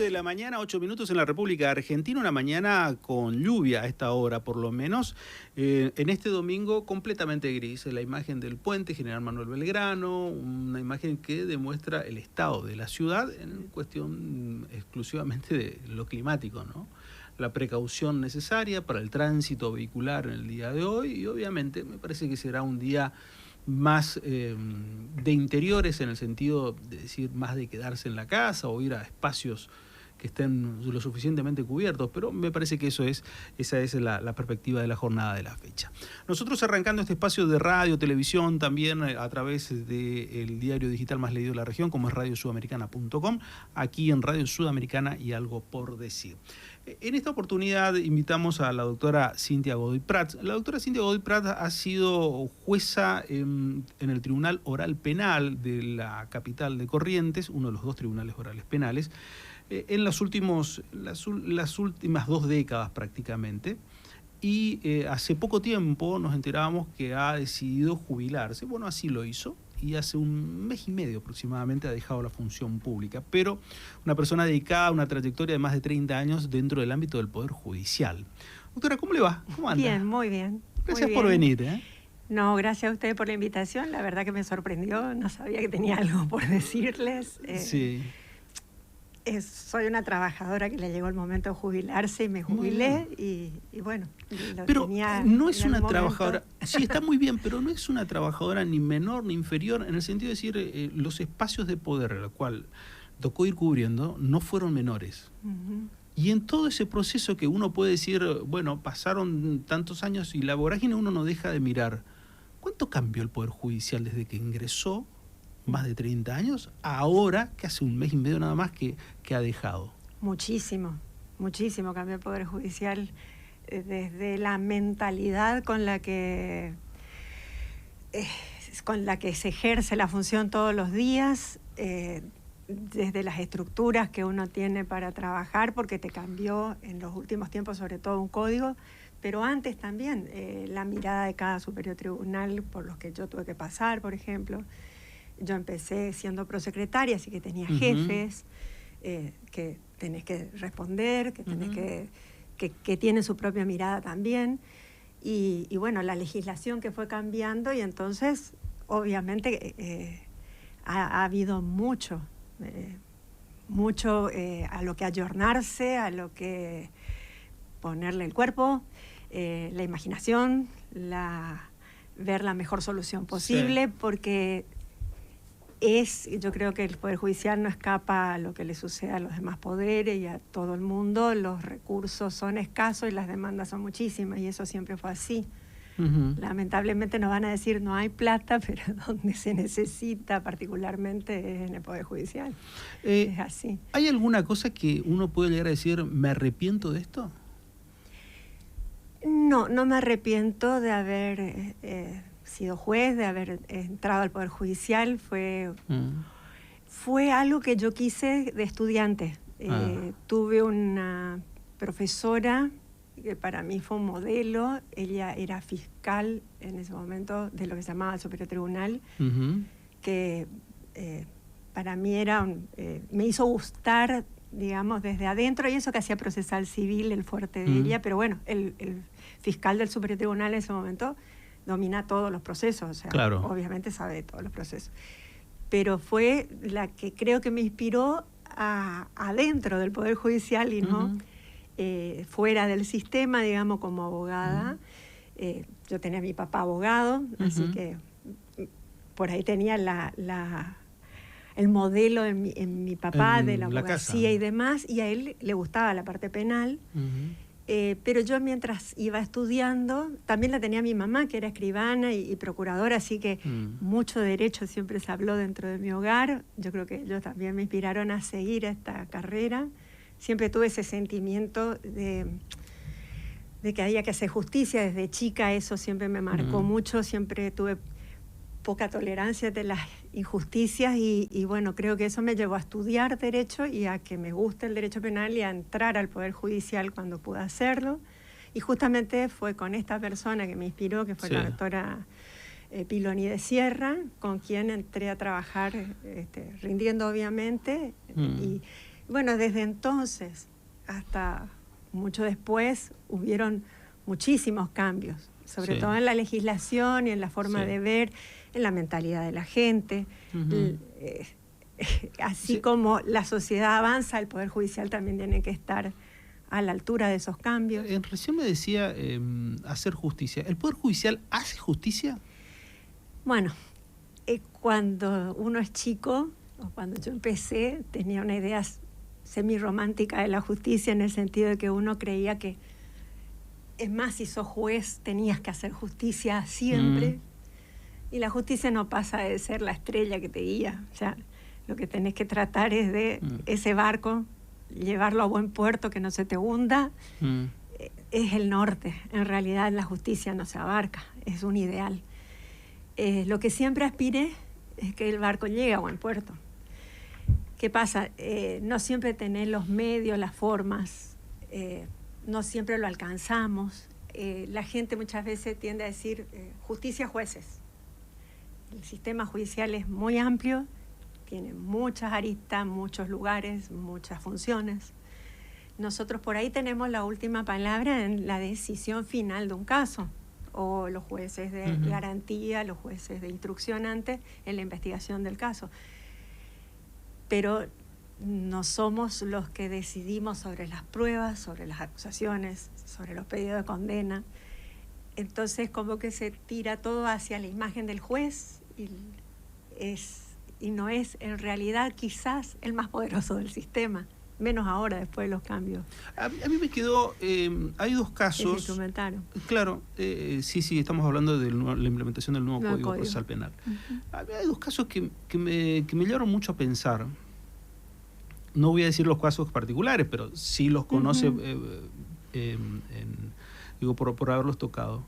de la mañana, 8 minutos en la República Argentina, una mañana con lluvia a esta hora por lo menos. En este domingo completamente gris, la imagen del puente General Manuel Belgrano, una imagen que demuestra el estado de la ciudad en cuestión exclusivamente de lo climático, ¿no? La precaución necesaria para el tránsito vehicular en el día de hoy y obviamente me parece que será un día más de interiores en el sentido de decir más de quedarse en la casa o ir a espacios que estén lo suficientemente cubiertos, pero me parece que esa es la perspectiva de la jornada de la fecha. Nosotros arrancando este espacio de radio, televisión, también a través del diario digital más leído de la región, como es radiosudamericana.com, aquí en Radio Sudamericana y algo por decir. En esta oportunidad invitamos a la doctora Cynthia Godoy Prats. La doctora Cynthia Godoy Prats ha sido jueza en el Tribunal Oral Penal de la capital de Corrientes, uno de los dos tribunales orales penales, en las últimas 2 décadas prácticamente. Y hace poco tiempo nos enterábamos que ha decidido jubilarse. Bueno, así lo hizo. Y hace 1 mes y medio aproximadamente ha dejado la función pública, pero una persona dedicada a una trayectoria de más de 30 años dentro del ámbito del Poder Judicial. Doctora, ¿cómo le va? ¿Cómo anda? Bien, muy bien. Gracias por venir. No, gracias a usted por la invitación, la verdad que me sorprendió, no sabía que tenía algo por decirles. Sí. Soy una trabajadora que le llegó el momento de jubilarse y me jubilé y bueno. Pero no es una trabajadora, sí está muy bien, pero no es una trabajadora ni menor ni inferior en el sentido de decir los espacios de poder a los cuales tocó ir cubriendo no fueron menores. Y en todo ese proceso que uno puede decir, bueno, pasaron tantos años y la vorágine uno no deja de mirar. ¿Cuánto cambió el Poder Judicial desde que ingresó? Más de 30 años, ahora que hace 1 mes y medio nada más que ha dejado. Muchísimo cambió el Poder Judicial, desde la mentalidad con la que se ejerce la función todos los días, desde las estructuras que uno tiene para trabajar, porque te cambió en los últimos tiempos sobre todo un código, pero antes también la mirada de cada superior tribunal por los que yo tuve que pasar, por ejemplo. Yo empecé siendo prosecretaria, así que tenía jefes que tenés que responder, que tenés que tienen su propia mirada también. Y bueno, la legislación que fue cambiando y entonces, obviamente, ha habido mucho a lo que ayornarse, a lo que ponerle el cuerpo, la imaginación, ver la mejor solución posible, porque yo creo que el Poder Judicial no escapa a lo que le sucede a los demás poderes y a todo el mundo. Los recursos son escasos y las demandas son muchísimas, y eso siempre fue así. Lamentablemente nos van a decir no hay plata, pero donde se necesita particularmente es en el Poder Judicial. Es así. ¿Hay alguna cosa que uno puede llegar a decir, me arrepiento de esto? No me arrepiento de haber sido juez, de haber entrado al Poder Judicial. Fue algo que yo quise de estudiante. Tuve una profesora que para mí fue un modelo. Ella era fiscal en ese momento de lo que se llamaba el Superior Tribunal, que para mí me hizo gustar, digamos, desde adentro, y eso que hacía procesal civil, el fuerte de ella, pero bueno, el fiscal del Superior Tribunal en ese momento domina todos los procesos, o sea, claro, obviamente sabe de todos los procesos. Pero fue la que creo que me inspiró adentro del Poder Judicial y no fuera del sistema, digamos, como abogada. Yo tenía a mi papá abogado, así que por ahí tenía el modelo en mi papá de la abogacía y demás, y a él le gustaba la parte penal. Pero yo mientras iba estudiando, también la tenía mi mamá, que era escribana y procuradora, así que mucho derecho siempre se habló dentro de mi hogar. Yo creo que ellos también me inspiraron a seguir esta carrera. Siempre tuve ese sentimiento de que había que hacer justicia desde chica, eso siempre me marcó mucho, siempre tuve poca tolerancia de las injusticias y bueno, creo que eso me llevó a estudiar Derecho y a que me guste el Derecho Penal y a entrar al Poder Judicial cuando pude hacerlo. Y justamente fue con esta persona que me inspiró, que fue la doctora Piloni de Sierra, con quien entré a trabajar, rindiendo obviamente, y Bueno, desde entonces hasta mucho después hubieron muchísimos cambios, sobre todo en la legislación y en la forma de ver, en la mentalidad de la gente. Así como la sociedad avanza, el Poder Judicial también tiene que estar a la altura de esos cambios. Recién me decía hacer justicia. ¿El Poder Judicial hace justicia? Bueno, cuando uno es chico, o cuando yo empecé, tenía una idea semirromántica de la justicia, en el sentido de que uno creía que, es más, si sos juez, tenías que hacer justicia siempre. Y la justicia no pasa de ser la estrella que te guía. O sea, lo que tenés que tratar es de ese barco, llevarlo a buen puerto, que no se te hunda. Es el norte. En realidad la justicia no se abarca, es un ideal. Lo que siempre aspiré es que el barco llegue a buen puerto. ¿Qué pasa? No siempre tenés los medios, las formas, no siempre lo alcanzamos. La gente muchas veces tiende a decir justicia jueces. El sistema judicial es muy amplio, tiene muchas aristas, muchos lugares, muchas funciones. Nosotros por ahí tenemos la última palabra en la decisión final de un caso, o los jueces de garantía, los jueces de instrucción antes en la investigación del caso. Pero no somos los que decidimos sobre las pruebas, sobre las acusaciones, sobre los pedidos de condena. Entonces como que se tira todo hacia la imagen del juez y no es en realidad quizás el más poderoso del sistema, menos ahora después de los cambios. A mí me quedó, hay dos casos. Que se instrumentaron. Claro, sí, estamos hablando de la implementación del nuevo Código Procesal Penal. Hay dos casos que me llevaron mucho a pensar. No voy a decir los casos particulares, pero sí los conoce por haberlos tocado.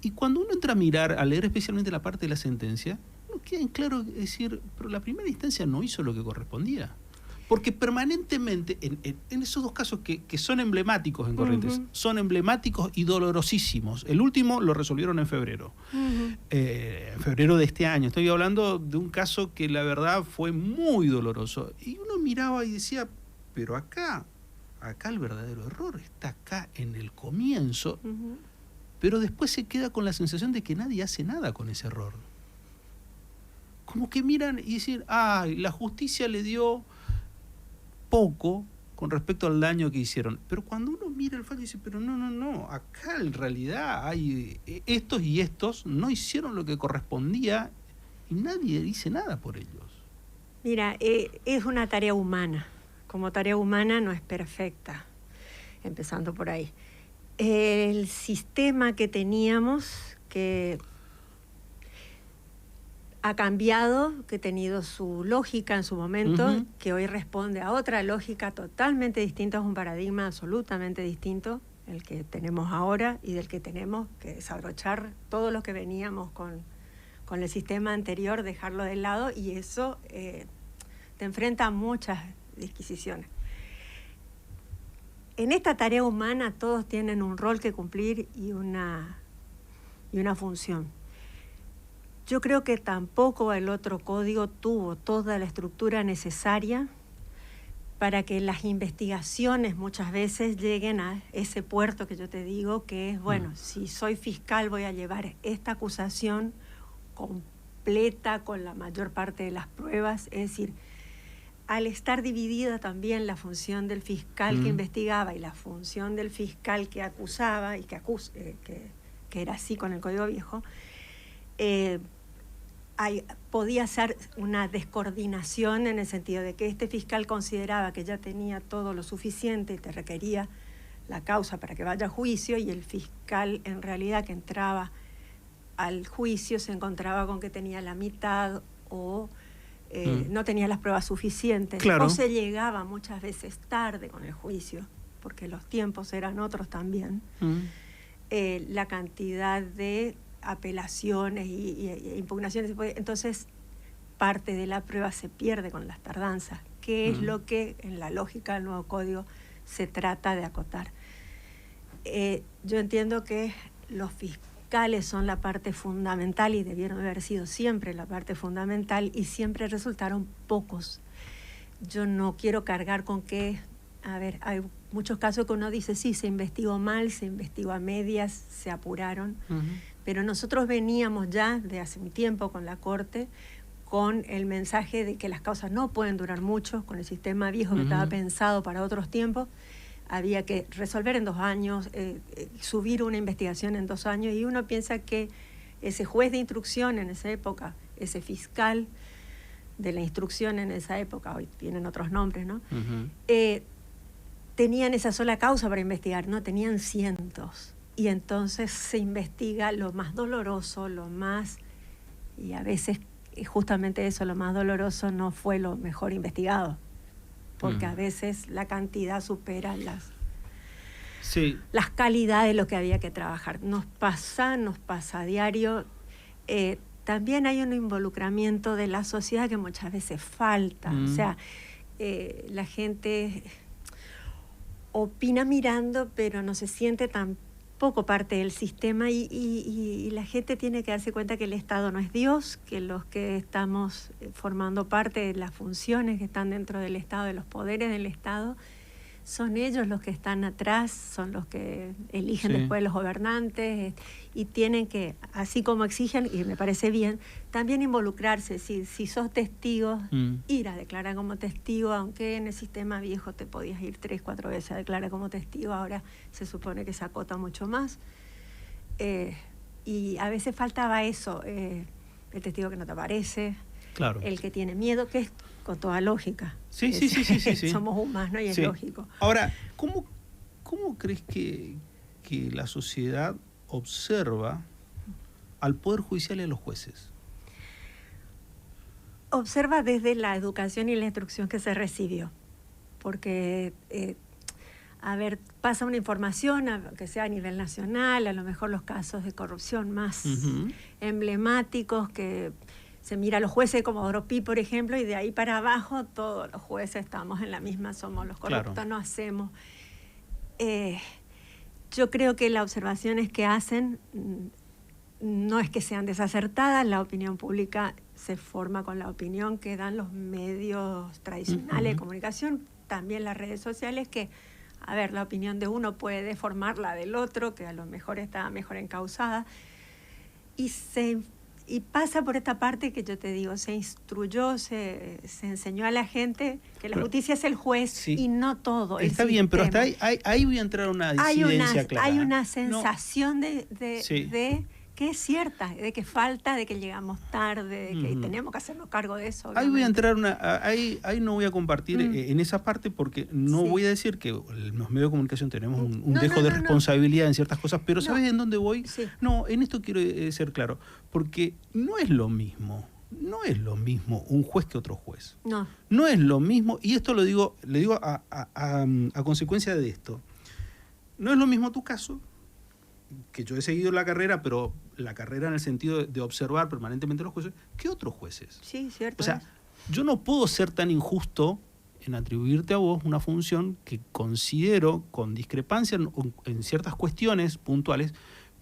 Y cuando uno entra a mirar, a leer especialmente la parte de la sentencia, uno queda en claro decir, pero la primera instancia no hizo lo que correspondía. Porque permanentemente, en esos dos casos que son emblemáticos en Corrientes, son emblemáticos y dolorosísimos. El último lo resolvieron en febrero. En febrero de este año. Estoy hablando de un caso que la verdad fue muy doloroso. Y uno miraba y decía, pero acá el verdadero error está acá en el comienzo, pero después se queda con la sensación de que nadie hace nada con ese error. Como que miran y dicen, la justicia le dio poco con respecto al daño que hicieron. Pero cuando uno mira el fallo dice, pero no, acá en realidad hay estos y estos no hicieron lo que correspondía y nadie dice nada por ellos. Mira, es una tarea humana. Como tarea humana no es perfecta, empezando por ahí. El sistema que teníamos, que ha cambiado, que ha tenido su lógica en su momento, que hoy responde a otra lógica totalmente distinta, es un paradigma absolutamente distinto, el que tenemos ahora y del que tenemos que desabrochar todo lo que veníamos con el sistema anterior, dejarlo de lado, y eso te enfrenta a muchas disquisiciones. En esta tarea humana todos tienen un rol que cumplir y una función. Yo creo que tampoco el otro código tuvo toda la estructura necesaria para que las investigaciones muchas veces lleguen a ese puerto que yo te digo, que es, bueno, si soy fiscal voy a llevar esta acusación completa con la mayor parte de las pruebas. Es decir, al estar dividida también la función del fiscal que investigaba y la función del fiscal que acusaba y que era así con el Código Viejo, podía ser una descoordinación en el sentido de que este fiscal consideraba que ya tenía todo lo suficiente y te requería la causa para que vaya a juicio, y el fiscal en realidad que entraba al juicio se encontraba con que tenía la mitad o no tenía las pruebas suficientes, o se llegaba muchas veces tarde con el juicio, porque los tiempos eran otros también. La cantidad de apelaciones y impugnaciones, entonces parte de la prueba se pierde con las tardanzas, que es lo que en la lógica del nuevo código se trata de acotar. Yo entiendo que los fiscales son la parte fundamental y debieron haber sido siempre la parte fundamental, y siempre resultaron pocos. yo no quiero cargar con que, a ver, hay muchos casos que uno dice, sí, se investigó mal, se investigó a medias, se apuraron, pero nosotros veníamos ya de hace un tiempo con la Corte con el mensaje de que las causas no pueden durar mucho, con el sistema viejo que estaba pensado para otros tiempos. Había que resolver en 2 años, subir una investigación en 2 años, y uno piensa que ese juez de instrucción en esa época, ese fiscal de la instrucción en esa época, hoy tienen otros nombres, ¿no? Tenían esa sola causa para investigar, no tenían cientos. Y entonces se investiga lo más doloroso, lo más, y a veces justamente eso, lo más doloroso no fue lo mejor investigado, porque a veces la cantidad supera las calidades de lo que había que trabajar. Nos pasa a diario. También hay un involucramiento de la sociedad que muchas veces falta. O sea, la gente opina mirando, pero no se siente tampoco parte del sistema, y la gente tiene que darse cuenta que el Estado no es Dios, que los que estamos formando parte de las funciones que están dentro del Estado, de los poderes del Estado, son ellos los que están atrás, son los que eligen después los gobernantes, y tienen que, así como exigen, y me parece bien, también involucrarse. Si sos testigo, ir a declarar como testigo, aunque en el sistema viejo te podías ir 3, 4 veces a declarar como testigo, ahora se supone que se acota mucho más. Y a veces faltaba eso, el testigo que no te aparece, el que tiene miedo, que es con toda lógica. Sí. Somos humanos y es lógico. Ahora, ¿cómo crees que la sociedad observa al Poder Judicial y a los jueces? Observa desde la educación y la instrucción que se recibió. Porque, pasa una información, que sea a nivel nacional, a lo mejor los casos de corrupción más emblemáticos, que se mira a los jueces como Oropi, por ejemplo, y de ahí para abajo todos los jueces estamos en la misma, somos los corruptos, no hacemos. Yo creo que las observaciones que hacen no es que sean desacertadas. La opinión pública se forma con la opinión que dan los medios tradicionales de comunicación, también las redes sociales, que, la opinión de uno puede deformar la del otro, que a lo mejor está mejor encauzada, y pasa por esta parte que yo te digo, se instruyó, se enseñó a la gente que la justicia es el juez y no todo. Está bien, pero hasta ahí voy a entrar a una disidencia clara. Hay una sensación de que es cierta, de que falta, de que llegamos tarde, de que tenemos que hacernos cargo de eso. Ahí voy a entrar ahí no voy a compartir en esa parte, porque no voy a decir que los medios de comunicación tenemos un dejo de responsabilidad en ciertas cosas, pero ¿sabes en dónde voy? No, en esto quiero ser claro, porque no es lo mismo un juez que otro juez. No es lo mismo, y esto le digo a consecuencia de esto. No es lo mismo tu caso, que yo he seguido la carrera, pero la carrera en el sentido de observar permanentemente a los jueces, que otros jueces. Sí, cierto. O sea, yo no puedo ser tan injusto en atribuirte a vos una función que considero con discrepancia en ciertas cuestiones puntuales,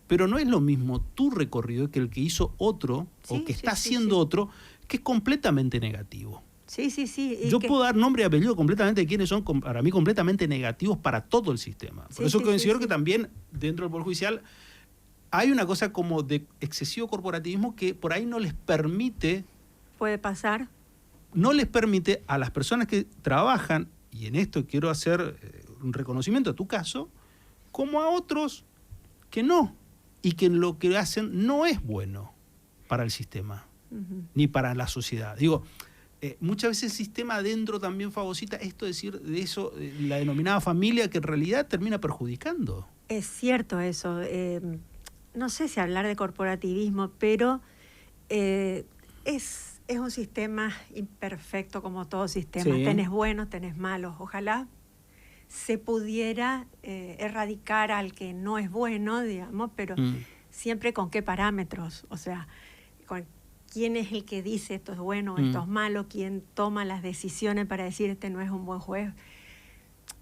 pero no es lo mismo tu recorrido que el que hizo otro o que está haciendo otro, que es completamente negativo. Sí. Yo puedo dar nombre y apellido completamente de quienes son para mí completamente negativos para todo el sistema. Por eso considero que también dentro del Poder Judicial hay una cosa como de excesivo corporativismo que por ahí no les permite... Puede pasar. No les permite a las personas que trabajan, y en esto quiero hacer un reconocimiento a tu caso, como a otros que no, y que lo que hacen no es bueno para el sistema, ni para la sociedad. Digo... muchas veces el sistema adentro también fagocita esto, decir de eso, la denominada familia, que en realidad termina perjudicando. Es cierto eso. No sé si hablar de corporativismo, pero es un sistema imperfecto como todo sistema. Tenés buenos, tenés malos. Ojalá se pudiera erradicar al que no es bueno, digamos, pero siempre con qué parámetros. O sea, con quién es el que dice esto es bueno, esto es malo, quién toma las decisiones para decir este no es un buen juez.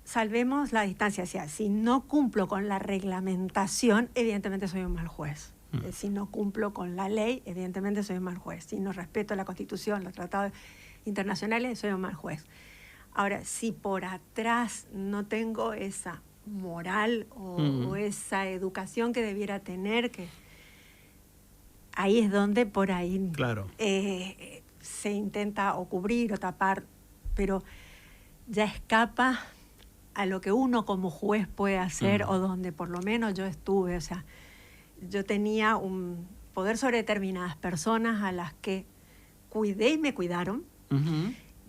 Salvemos la distancia. O sea, si no cumplo con la reglamentación, evidentemente soy un mal juez. Si no cumplo con la ley, evidentemente soy un mal juez. Si no respeto la Constitución, los tratados internacionales, soy un mal juez. Ahora, si por atrás no tengo esa moral o esa educación que debiera tener, que ahí es donde por ahí claro. Se intenta o cubrir o tapar, pero ya escapa a lo que uno como juez puede hacer o donde por lo menos yo estuve. O sea, yo tenía un poder sobre determinadas personas a las que cuidé y me cuidaron,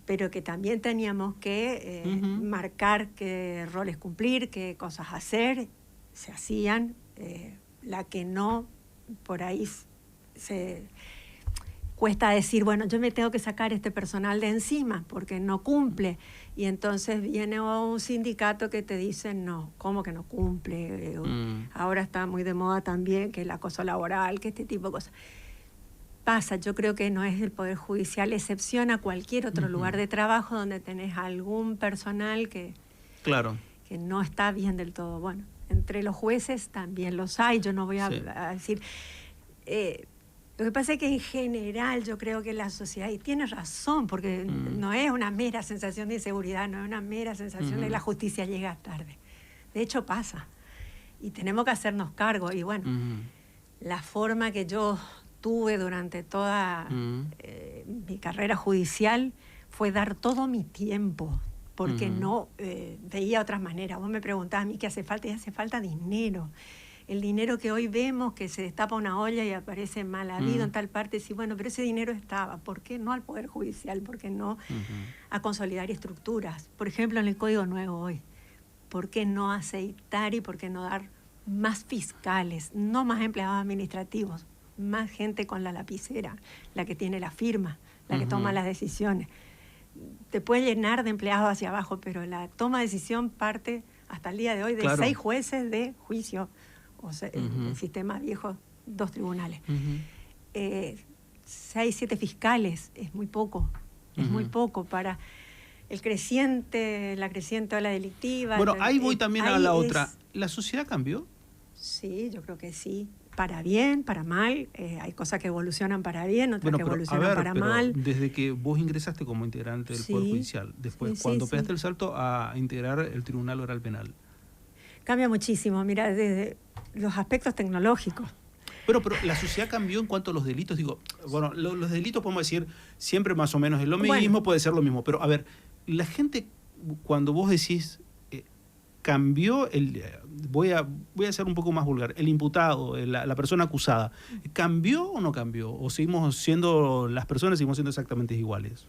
pero que también teníamos que marcar qué roles cumplir, qué cosas hacer, se hacían, la que no, por ahí se cuesta decir, bueno, yo me tengo que sacar este personal de encima porque no cumple. Y entonces viene un sindicato que te dice, no, ¿cómo que no cumple? Ahora está muy de moda también que el acoso laboral, que este tipo de cosas. Pasa, yo creo que no es el Poder Judicial, excepción a cualquier otro lugar de trabajo donde tenés algún personal que no está bien del todo. Bueno, entre los jueces también los hay, yo no voy a decir... lo que pasa es que en general yo creo que la sociedad, y tienes razón, porque no es una mera sensación de inseguridad, no es una mera sensación de que la justicia llega tarde. De hecho pasa, y tenemos que hacernos cargo. Y bueno, la forma que yo tuve durante toda mi carrera judicial fue dar todo mi tiempo, porque no veía otras maneras. Vos me preguntabas a mí qué hace falta, y hace falta dinero. El dinero que hoy vemos, que se destapa una olla y aparece mal habido en tal parte, sí, bueno, pero ese dinero estaba. ¿Por qué no al Poder Judicial? ¿Por qué no a consolidar estructuras? Por ejemplo, en el Código Nuevo hoy. ¿Por qué no aceitar y por qué no dar más fiscales, no más empleados administrativos, más gente con la lapicera, la que tiene la firma, la que toma las decisiones? Te puede llenar de empleados hacia abajo, pero la toma de decisión parte hasta el día de hoy de 6 jueces de juicio. O sea, el sistema viejo, 2 tribunales. 6, 7 fiscales, es muy poco. Es muy poco para la creciente ola delictiva. Bueno, ahí voy también a la otra. ¿La sociedad cambió? Sí, yo creo que sí. Para bien, para mal. Hay cosas que evolucionan para bien, otras que evolucionan para mal. Desde que vos ingresaste como integrante del Poder Judicial, después cuando pegaste el salto a integrar el Tribunal Oral Penal. Cambia muchísimo, mira, desde los aspectos tecnológicos. Pero la sociedad cambió en cuanto a los delitos. Digo, bueno, los delitos podemos decir siempre más o menos es lo mismo, puede ser lo mismo. Pero a ver, la gente, cuando vos decís, cambió voy a ser un poco más vulgar, el imputado, la persona acusada, ¿cambió o no cambió? ¿O seguimos siendo, las personas seguimos siendo exactamente iguales?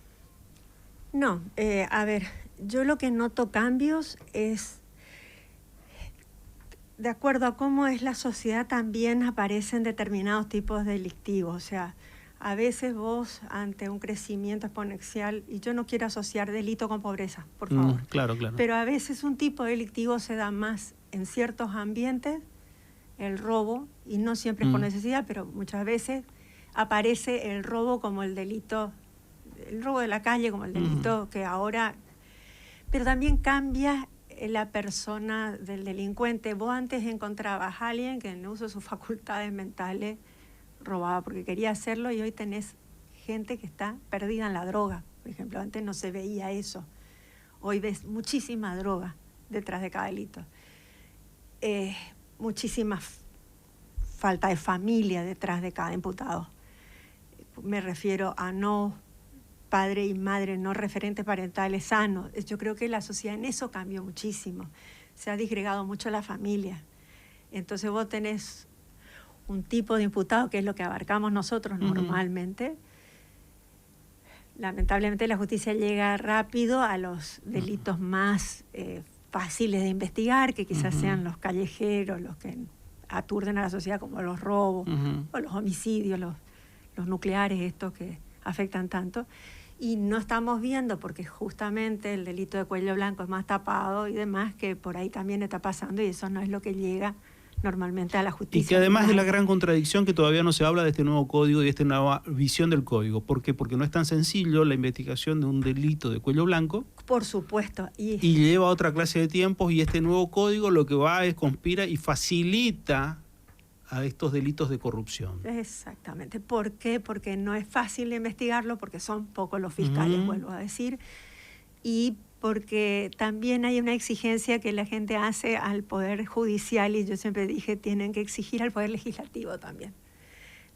No, a ver, yo lo que noto cambios es... De acuerdo a cómo es la sociedad, también aparecen determinados tipos delictivos. O sea, a veces vos, ante un crecimiento exponencial, y yo no quiero asociar delito con pobreza, por favor. Claro. Pero a veces un tipo delictivo se da más en ciertos ambientes, el robo, y no siempre es por necesidad, pero muchas veces aparece el robo como el delito, el robo de la calle como el delito que ahora... Pero también cambia la persona del delincuente. Vos antes encontrabas a alguien que en el uso de sus facultades mentales robaba porque quería hacerlo, y hoy tenés gente que está perdida en la droga. Por ejemplo, antes no se veía eso. Hoy ves muchísima droga detrás de cada delito. Muchísima falta de familia detrás de cada imputado. Me refiero a no padre y madre, no referentes parentales sanos. Yo creo que la sociedad en eso cambió muchísimo. Se ha disgregado mucho la familia. Entonces vos tenés un tipo de imputado, que es lo que abarcamos nosotros normalmente. Lamentablemente la justicia llega rápido a los delitos más fáciles de investigar, que quizás sean los callejeros, los que aturden a la sociedad, como los robos o los homicidios, los nucleares, estos que afectan tanto. Y no estamos viendo, porque justamente el delito de cuello blanco es más tapado y demás, que por ahí también está pasando, y eso no es lo que llega normalmente a la justicia. Y que además es la gran contradicción que todavía no se habla de este nuevo código y de esta nueva visión del código. ¿Por qué? Porque no es tan sencillo la investigación de un delito de cuello blanco. Por supuesto. Y lleva otra clase de tiempos, y este nuevo código lo que va es conspira y facilita a estos delitos de corrupción. Exactamente. ¿Por qué? Porque no es fácil investigarlo, porque son pocos los fiscales, vuelvo a decir, y porque también hay una exigencia que la gente hace al Poder Judicial, y yo siempre dije, tienen que exigir al Poder Legislativo también.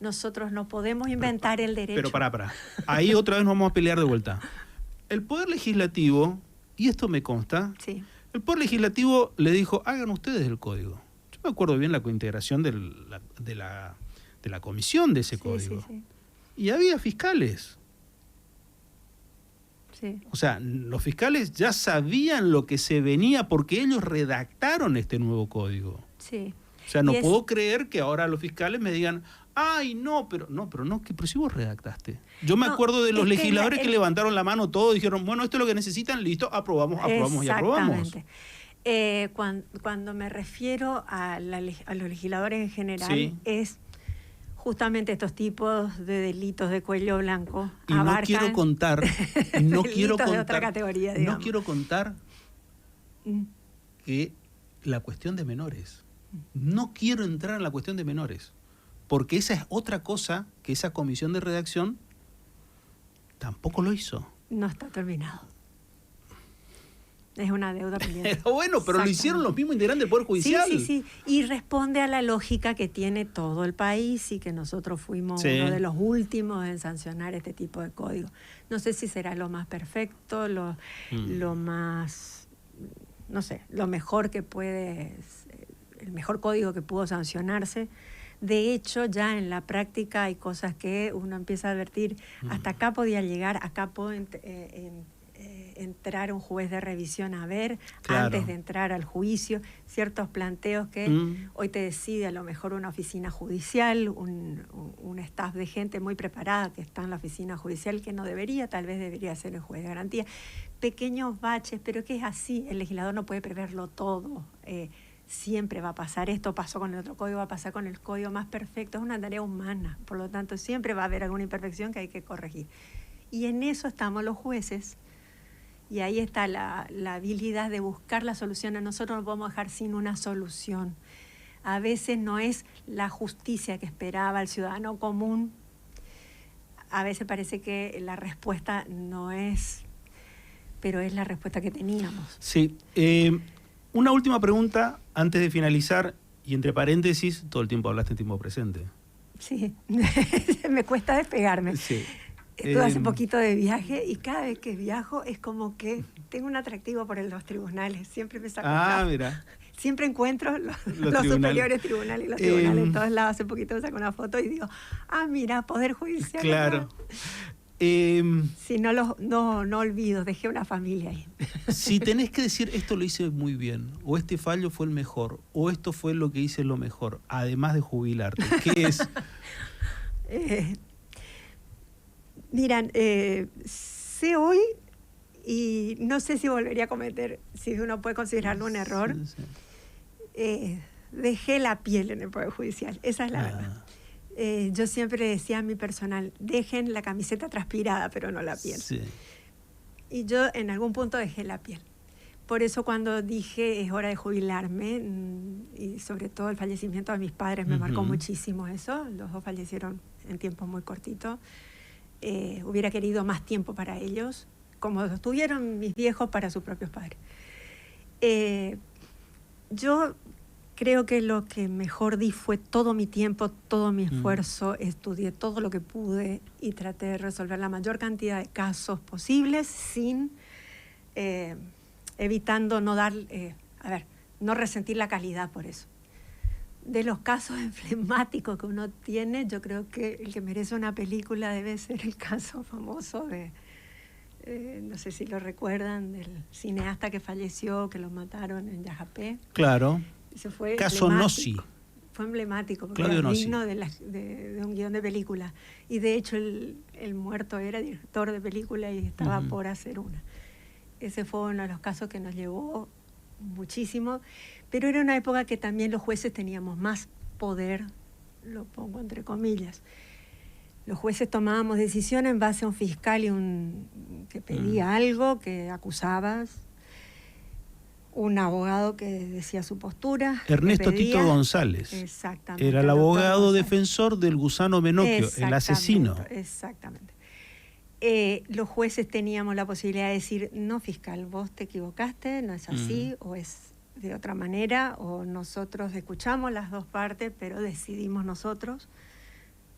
Nosotros no podemos inventar el derecho. Pero pará. Ahí otra vez nos vamos a pelear de vuelta. El Poder Legislativo, y esto me consta, sí. El Poder Legislativo le dijo, hagan ustedes el código. Yo me acuerdo bien la cointegración de la comisión de ese código. Sí. Y había fiscales. Sí. O sea, los fiscales ya sabían lo que se venía porque ellos redactaron este nuevo código. Sí. O sea, no puedo creer que ahora los fiscales me digan, ay, pero si vos redactaste. Yo me acuerdo de los legisladores que levantaron la mano todos, dijeron, bueno, esto es lo que necesitan, listo, aprobamos y aprobamos. Cuando me refiero a los legisladores en general, es justamente estos tipos de delitos de cuello blanco. Y no quiero contar, de otra categoría, digamos. No quiero contar que la cuestión de menores. No quiero entrar en la cuestión de menores, porque esa es otra cosa que esa comisión de redacción tampoco lo hizo. No está terminado. Es una deuda pendiente. Pero lo hicieron los mismos integrantes del Poder Judicial. Sí. Y responde a la lógica que tiene todo el país y que nosotros fuimos uno de los últimos en sancionar este tipo de código. No sé si será lo más perfecto, lo más, no sé, lo mejor que puede, el mejor código que pudo sancionarse. De hecho, ya en la práctica hay cosas que uno empieza a advertir, hasta acá podía llegar, acá puedo entrar un juez de revisión a ver, antes de entrar al juicio, ciertos planteos que hoy te decide a lo mejor una oficina judicial, un staff de gente muy preparada que está en la oficina judicial, que no debería, tal vez debería ser el juez de garantía. Pequeños baches, pero que es así, el legislador no puede preverlo todo. Siempre va a pasar, esto pasó con el otro código, va a pasar con el código más perfecto, es una tarea humana, por lo tanto siempre va a haber alguna imperfección que hay que corregir. Y en eso estamos los jueces, y ahí está la habilidad de buscar la solución. A nosotros no podemos dejar sin una solución. A veces no es la justicia que esperaba el ciudadano común, a veces parece que la respuesta no es, pero es la respuesta que teníamos. Sí, una última pregunta antes de finalizar, y entre paréntesis, todo el tiempo hablaste en tiempo presente. Sí, me cuesta despegarme. Sí. Estuve hace poquito de viaje y cada vez que viajo es como que tengo un atractivo por los tribunales. Siempre me saco mira. Siempre encuentro los superiores tribunales y los tribunales en todos lados. Hace poquito me saco una foto y digo, mira, Poder Judicial. Claro. Sí, no olvido, dejé una familia ahí. Si tenés que decir, esto lo hice muy bien, o este fallo fue el mejor, o esto fue lo que hice lo mejor, además de jubilarte, ¿qué es? Miran, sé hoy, y no sé si volvería a cometer, si uno puede considerarlo un error, dejé la piel en el Poder Judicial, esa es la verdad. Yo siempre decía a mi personal, dejen la camiseta transpirada, pero no la piel. Sí. Y yo en algún punto dejé la piel. Por eso cuando dije es hora de jubilarme, y sobre todo el fallecimiento de mis padres me marcó muchísimo eso, los dos fallecieron en tiempo muy cortito. Hubiera querido más tiempo para ellos, como tuvieron mis viejos para sus propios padres. Yo creo que lo que mejor di fue todo mi tiempo, todo mi esfuerzo, estudié todo lo que pude y traté de resolver la mayor cantidad de casos posibles sin evitando no resentir la calidad por eso. De los casos emblemáticos que uno tiene, yo creo que el que merece una película debe ser el caso famoso de, no sé si lo recuerdan, del cineasta que falleció, que lo mataron en Yajapé. Claro. Ese fue caso Nossi. Fue emblemático, porque Claudio era Nossi. digno de un guión de película. Y de hecho el muerto era director de película y estaba por hacer una. Ese fue uno de los casos que nos llevó muchísimo, pero era una época que también los jueces teníamos más poder, lo pongo entre comillas. Los jueces tomábamos decisiones en base a un fiscal que pedía algo, que acusabas, un abogado que decía su postura. Ernesto Tito González. Exactamente. Era el abogado defensor del gusano Menocchio, el asesino. Exactamente. los jueces teníamos la posibilidad de decir, no, fiscal, vos te equivocaste, no es así, o es de otra manera, o nosotros escuchamos las dos partes, pero decidimos nosotros,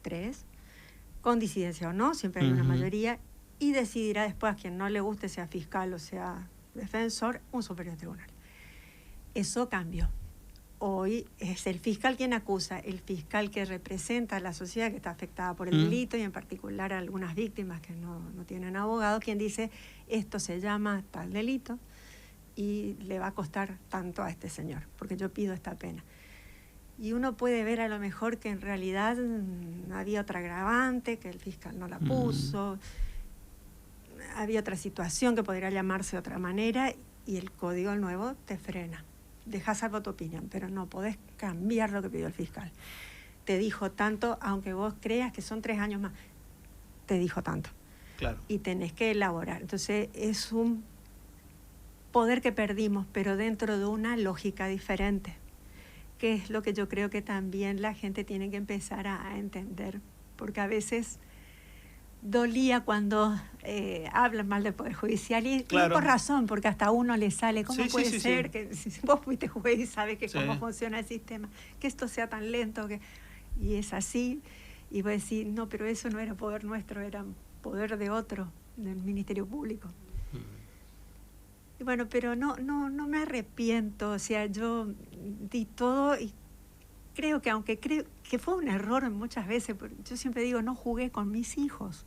3, con disidencia o no, siempre hay una mayoría, y decidirá después a quien no le guste, sea fiscal o sea defensor, un superior tribunal. Eso cambió. Hoy es el fiscal quien acusa, el fiscal que representa a la sociedad que está afectada por el delito y en particular a algunas víctimas que no tienen abogado, quien dice esto se llama tal delito y le va a costar tanto a este señor, porque yo pido esta pena. Y uno puede ver a lo mejor que en realidad había otra agravante, que el fiscal no la puso, había otra situación que podría llamarse de otra manera y el código nuevo te frena. Dejás salvo tu opinión, pero no podés cambiar lo que pidió el fiscal. Te dijo tanto, aunque vos creas que son 3 años más, te dijo tanto. Claro. Y tenés que elaborar. Entonces es un poder que perdimos, pero dentro de una lógica diferente, que es lo que yo creo que también la gente tiene que empezar a entender, porque a veces dolía cuando hablan mal del Poder Judicial y claro. Por razón, porque hasta a uno le sale, ¿cómo puede ser que si vos fuiste juez y sabes que cómo funciona el sistema, que esto sea tan lento? Y es así, y vos decís, no, pero eso no era poder nuestro, era poder de otro, del Ministerio Público. Y bueno, pero no me arrepiento, o sea, yo di todo y creo que aunque creo que fue un error muchas veces, yo siempre digo, no jugué con mis hijos.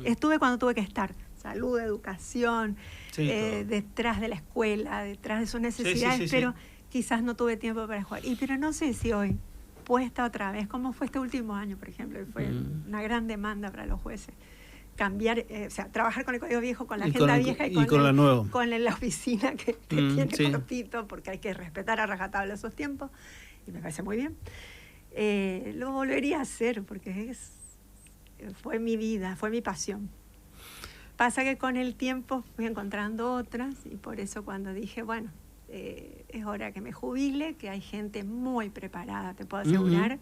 Estuve cuando tuve que estar, salud, educación, detrás de la escuela, detrás de sus necesidades, pero quizás no tuve tiempo para jugar. Pero no sé si hoy, puesta otra vez, como fue este último año, por ejemplo, fue una gran demanda para los jueces. Cambiar, o sea, trabajar con el código viejo, con la agenda vieja y con la nueva. Con la oficina que tiene cortito, porque hay que respetar a rajatabla esos tiempos, y me parece muy bien. Lo volvería a hacer porque fue mi vida, fue mi pasión. Pasa que con el tiempo fui encontrando otras y por eso cuando dije, bueno, es hora que me jubile, que hay gente muy preparada, te puedo asegurar,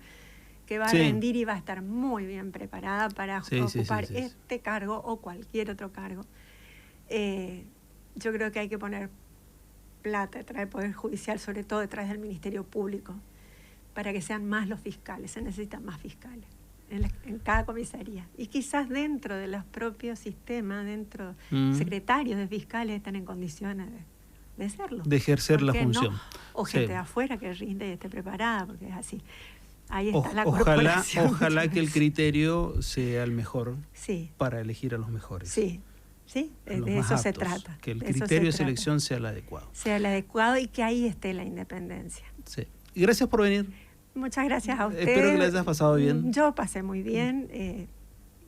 que va a rendir y va a estar muy bien preparada para ocupar este cargo o cualquier otro cargo. Yo creo que hay que poner plata detrás del Poder Judicial, sobre todo detrás del Ministerio Público, para que sean más los fiscales. Se necesitan más fiscales en cada comisaría. Y quizás dentro de los propios sistemas, dentro secretarios de fiscales están en condiciones de serlo. De ejercer la función. No? O gente de afuera que rinde y esté preparada, porque es así. Ahí está la corporación. Ojalá que el criterio sea el mejor para elegir a los mejores. Sí, de eso se trata. Que el criterio de selección sea el adecuado. Sea el adecuado y que ahí esté la independencia. Sí. Y gracias por venir. Muchas gracias a usted. Espero que les hayas pasado bien. Yo pasé muy bien.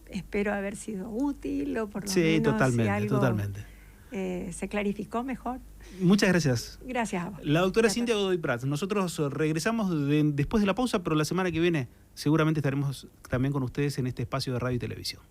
Espero haber sido útil o por lo menos totalmente, si algo totalmente. Se clarificó mejor. Muchas gracias. Gracias a vos. La doctora Cintia Godoy Prats. Nosotros regresamos después de la pausa, pero la semana que viene seguramente estaremos también con ustedes en este espacio de radio y televisión.